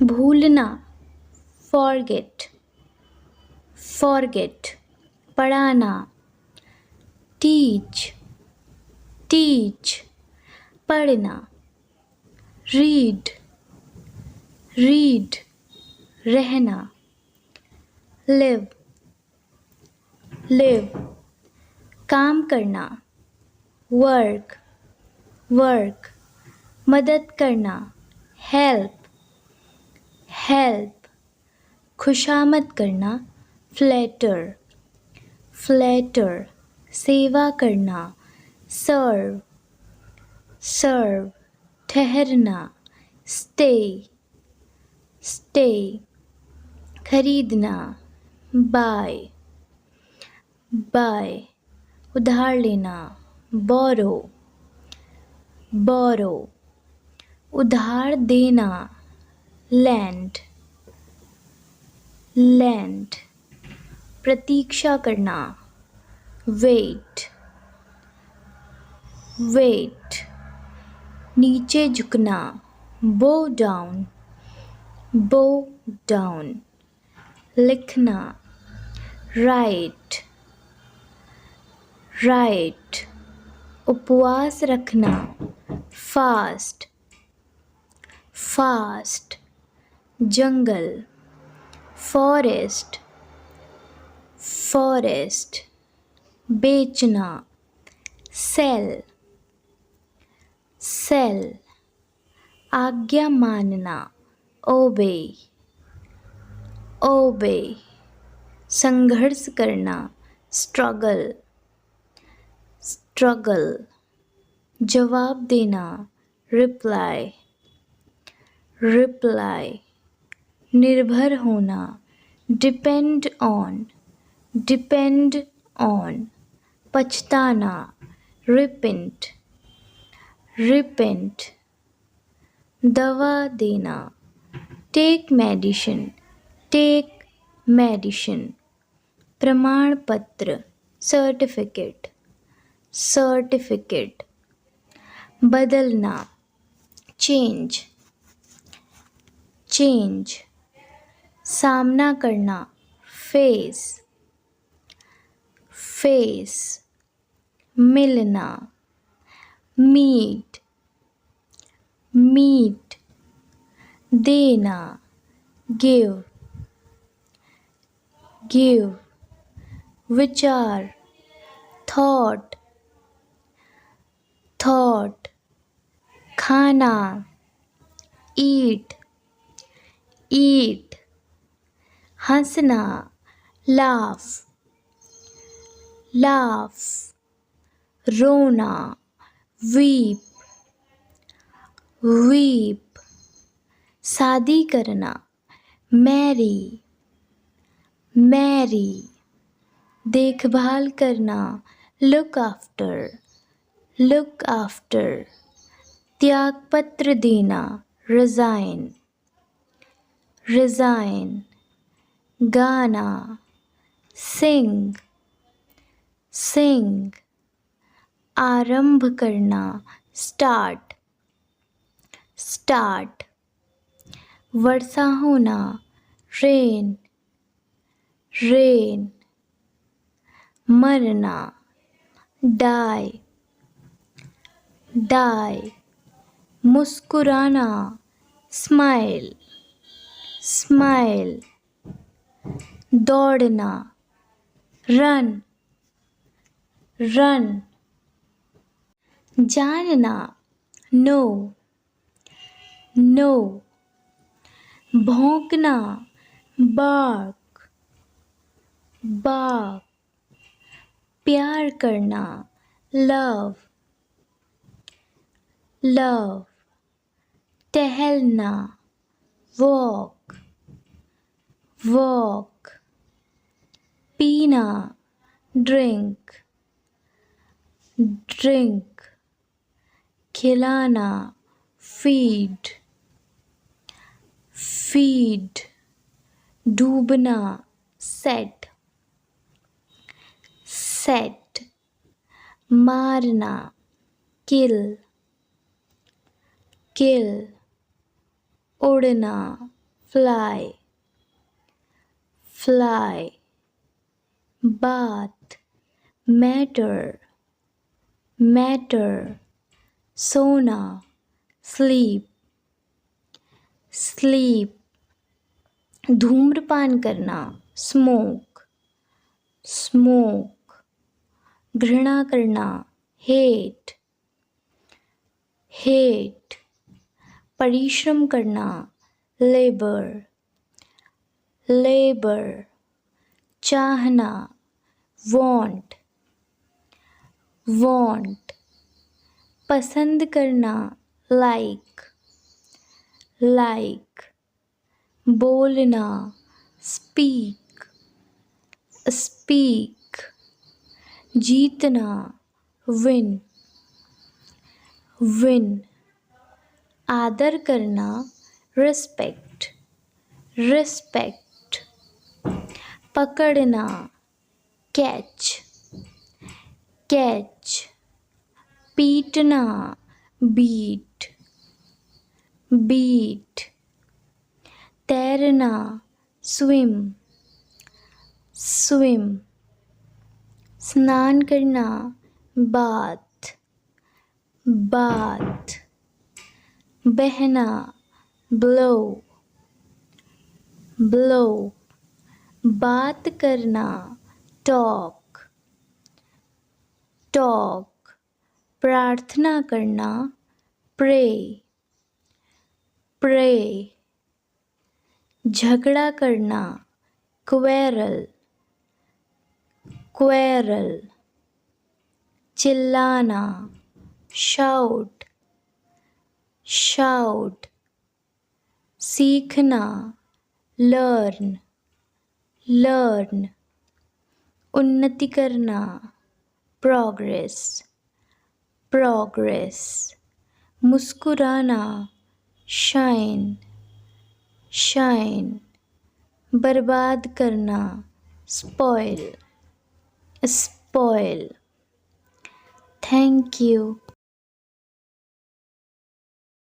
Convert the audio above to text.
भूलना, forget, forget, पढ़ाना, teach, teach, पढ़ना, read, read, रहना, live, live, काम करना, work, work, मदद करना, help, help, खुशामद करना, flatter, flatter, सेवा करना, serve, serve, ठहरना, stay, stay, खरीदना, buy, buy, उधार लेना, borrow, borrow, उधार देना, lend, lend, प्रतीक्षा करना, wait, wait, नीचे झुकना, bow down, bow down, लिखना, write, write, उपवास रखना, fast, fast, जंगल, forest, forest, बेचना, sell, sell, आज्ञा मानना, obey, obey, संघर्ष करना, struggle, struggle, जवाब देना, reply, reply, निर्भर होना, depend on, depend on, पछताना, repent, repent, दवा देना, take medicine, take medicine, प्रमाण पत्र, certificate, certificate, बदलना, change, change, सामना करना, face, face, मिलना, meet, meet, देना, give, give, विचार, thought, thought, खाना, eat, eat, हंसना, laugh, laugh, रोना, weep, weep, शादी करना, marry, marry, देखभाल करना, look after, look after, त्यागपत्र देना, resign, resign, गाना, sing, sing, आरंभ करना, start, start, वर्षा होना, rain, rain, मरना, die, die, मुस्कुराना, smile, smile, दौड़ना, run, run, जानना, know, know, भौंकना, bark, bark, प्यार करना, love, love, टहलना, walk, walk, पीना, drink, drink, खिलाना, feed, feed, डूबना, set, set, मारना, kill, kill, उड़ना, fly, fly, bath, matter, matter, सोना, sleep, sleep, धूम्रपान करना, smoke, smoke, घृणा करना, hate, hate, परिश्रम करना, labor, labor, चाहना, want, want, पसंद करना, like, like, बोलना, speak, speak, जीतना, win, win, आदर करना, respect, respect, पकड़ना, catch, catch, पीटना, beat, beat, तैरना, swim, swim, स्नान करना, bath, bath, बहना, blow, blow, बात करना, talk, talk, प्रार्थना करना, pray, pray, झगड़ा करना, quarrel, quarrel, चिल्लाना, shout, shout, सीखना, learn, learn, उन्नति करना, progress, progress, मुस्कुराना, shine, shine, बर्बाद करना, spoil, spoil. Thank you.